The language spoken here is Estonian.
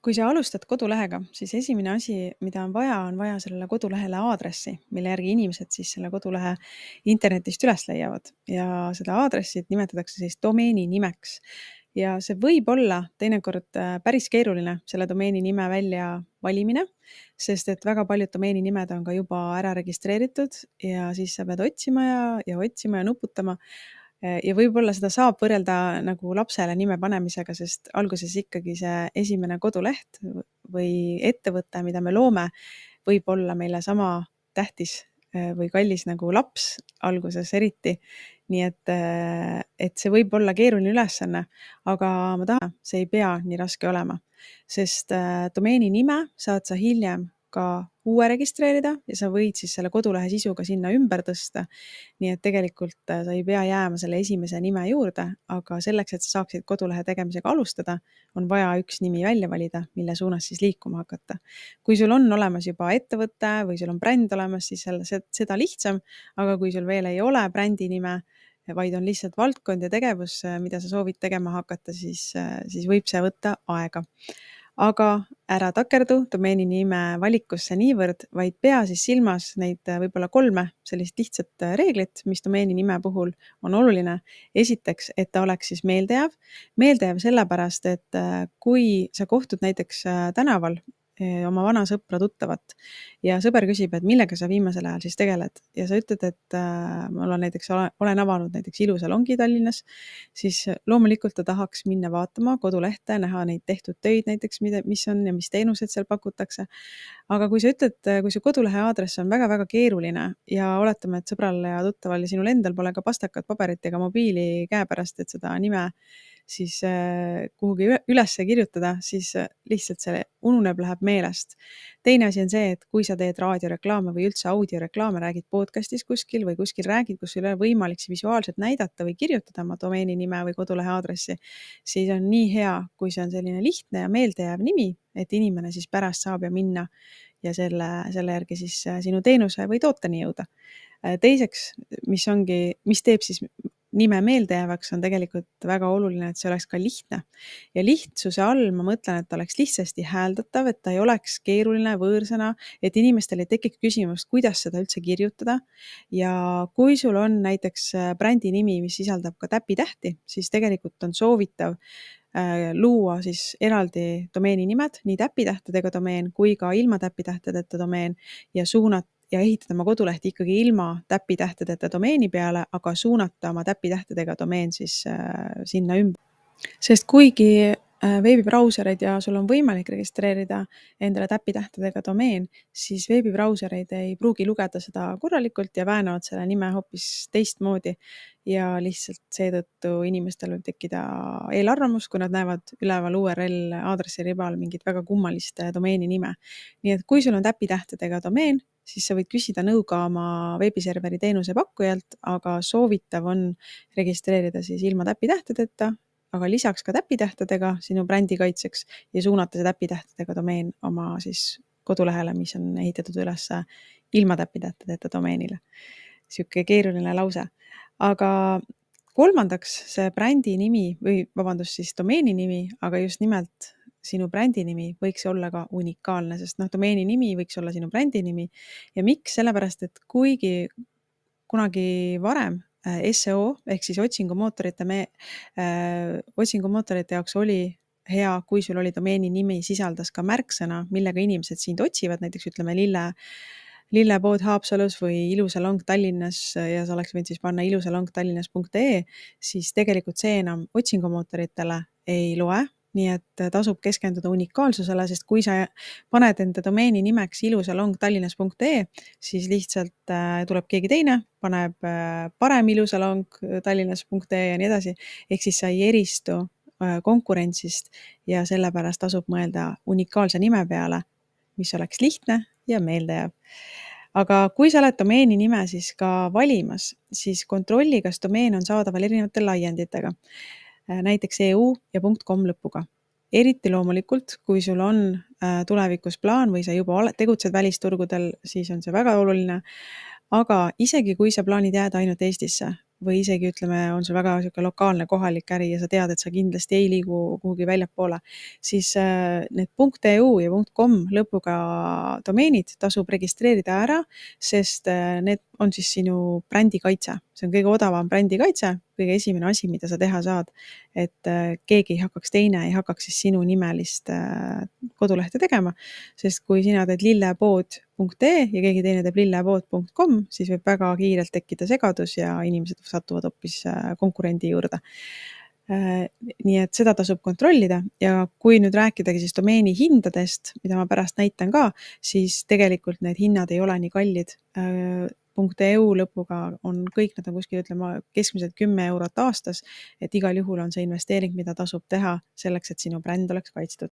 Kui sa alustad kodulehega, siis esimene asi, mida on vaja sellele kodulehele aadressi, mille järgi inimesed siis selle kodulehe internetist üles leiavad. Ja seda aadressit nimetatakse siis domeeni nimeks. Ja see võib olla teinekord päris keeruline selle domeeni nime välja valimine, sest et väga paljud domeeni nimed on ka juba ära registreeritud ja siis sa pead otsima ja otsima ja nuputama. Ja võib-olla seda saab võrrelda nagu lapsele nime panemisega, sest alguses ikkagi see esimene koduleht või ettevõte, mida me loome, võib olla meile sama tähtis või kallis nagu laps alguses eriti. Nii et see võib olla keeruline ülesanne, aga ma tahan, see ei pea nii raske olema, sest domeeni nime saad sa hiljem ka uue registreerida ja sa võid siis selle kodulehe sisu ka sinna ümber tõsta. Nii et tegelikult sa ei pea jääma selle esimese nime juurde, aga selleks, et sa saaksid kodulehe tegemisega alustada, on vaja üks nimi välja valida, mille suunas siis liikuma hakata. Kui sul on olemas juba ettevõte või sul on bränd olemas, siis seda lihtsam, aga kui sul veel ei ole brändi nime, vaid on lihtsalt valdkond ja tegevus, mida sa soovid tegema hakata, siis võib see võtta aega. Aga ära takerdu domeeni nime valikusse niivõrd, vaid pea siis silmas neid võib-olla 3 sellist lihtsat reeglit, mis domeeni nime puhul on oluline. Esiteks, et ta oleks siis meeldejääv. Meeldejääv sellepärast, et kui sa kohtud näiteks tänaval oma vana sõpra tuttavat ja sõber küsib, et millega sa viimasel ajal siis tegeled ja sa ütled, et ma olen avanud näiteks ilusalongi Tallinnas, siis loomulikult ta tahaks minna vaatama kodulehte, näha neid tehtud töid näiteks, mis on ja mis teenused seal pakutakse. Aga kui sa ütled, kui su kodulehe aadress on väga-väga keeruline ja oletame, et sõbral ja tuttaval ja sinul endal pole ka pastakat paberit ega mobiili käepärast, et seda nime siis kuhugi üles kirjutada, siis lihtsalt see ununeb, läheb meelest. Teine asi on see, et kui sa teed raadioreklaame või üldse audioreklaame, räägid podcastis kuskil või kuskil räägid, kus sul ei ole võimalik visuaalselt näidata või kirjutada oma domeeni nime või kodulehe aadressi, siis on nii hea, kui see on selline lihtne ja meeldejääv nimi, et inimene siis pärast saab ja minna ja selle järgi siis sinu teenuse või tooteni jõuda. Teiseks, mis teeb siis nime meeldejäävaks, on tegelikult väga oluline, et see oleks ka lihtne. Ja lihtsuse all ma mõtlen, et ta oleks lihtsasti hääldatav, et ta ei oleks keeruline võõrsõna, et inimestel ei tekiks küsimust, kuidas seda üldse kirjutada. Ja kui sul on näiteks brändi nimi, mis sisaldab ka täpitähti, siis tegelikult on soovitav luua siis eraldi domeeni nimed, nii täpitähtedega domeen kui ka ilma täpitähtedeta domeen ja ehitada oma kodulehti ikkagi ilma täpitähtedeta domeeni peale, aga suunata oma täpitähtedega domeen siis sinna ümber. Sest kuigi veebibrausereid ja sul on võimalik registreerida endale täpitähtedega domeen, siis veebibrausereid ei pruugi lugeda seda korralikult ja väänavad selle nime hoopis teistmoodi. Ja lihtsalt seetõttu inimestel võib tekkida eelarvamus, kui nad näevad üleval URL aadressiribal mingit väga kummalist domeeni nime. Nii et kui sul on täpitähtedega domeen, siis sa võid küsida nõu ka oma veebiserveri teenuse pakkujalt, aga soovitav on registreerida siis ilma täpitähtedeta, aga lisaks ka täpitähtedega sinu brändi kaitseks ja suunata see täpitähtedega domeen oma siis kodulehele, mis on ehitatud üles ilma täpitähtedeta domeenile. Siuke keeruline lause. Aga kolmandaks see brändi nimi siis domeeni nimi, aga just nimelt sinu brändi nimi võiks olla ka unikaalne, sest domeeni nimi võiks olla sinu brändi nimi. Ja miks? Sellepärast, et kuigi kunagi varem SEO ehk siis otsingumootorite jaoks oli hea, kui sul oli domeeni nimi sisaldas ka märksõna, millega inimesed sind otsivad, näiteks ütleme lillepood Haapsalus või ilusalong Tallinnas ja sa oleks võinud siis panna ilusalongtallinnas.ee, siis tegelikult see enam otsingumootoritele ei loe. Nii et tasub keskenduda unikaalsusele, sest kui sa paned enda domeeni nimeks ilusalongtallinnas.ee, siis lihtsalt tuleb keegi teine, paneb parem ilusalong tallinnas.ee ja nii edasi. Ehk siis sa ei eristu konkurentsist ja sellepärast tasub mõelda unikaalse nime peale, mis oleks lihtne ja meeldejääv. Aga kui sa oled domeeni nime siis ka valimas, siis kontrolli, kas domeen on saadaval erinevate laienditega. Näiteks EU ja .com lõpuga. Eriti loomulikult, kui sul on tulevikus plaan või sa juba tegutsed välisturgudel, siis on see väga oluline. Aga isegi kui sa plaanid jääda ainult Eestisse, või isegi ütleme, on sul väga niisugune lokaalne kohalik äri ja sa tead, et sa kindlasti ei liigu kuhugi väljapoole, siis need .eu ja .com lõpuga domeenid tasub registreerida ära, sest need on siis sinu brändikaitse. See on kõige odavam brändikaitse, kõige esimene asi, mida sa teha saad, et keegi teine ei hakkaks siis sinu nimelist kodulehte tegema, sest kui sina teed lillepood.ee ja keegi teine teeb lillepood.com, siis võib väga kiirelt tekkida segadus ja inimesed satuvad hoopis konkurendi juurde. Nii et seda tasub kontrollida ja kui nüüd rääkidagi siis domeeni hindadest, mida ma pärast näitan ka, siis tegelikult need hinnad ei ole nii kallid. .eu lõpuga on kõik, nad on kuskil ütlema keskmiselt 10 eurot aastas, et igal juhul on see investeering, mida tasub teha selleks, et sinu bränd oleks kaitstud.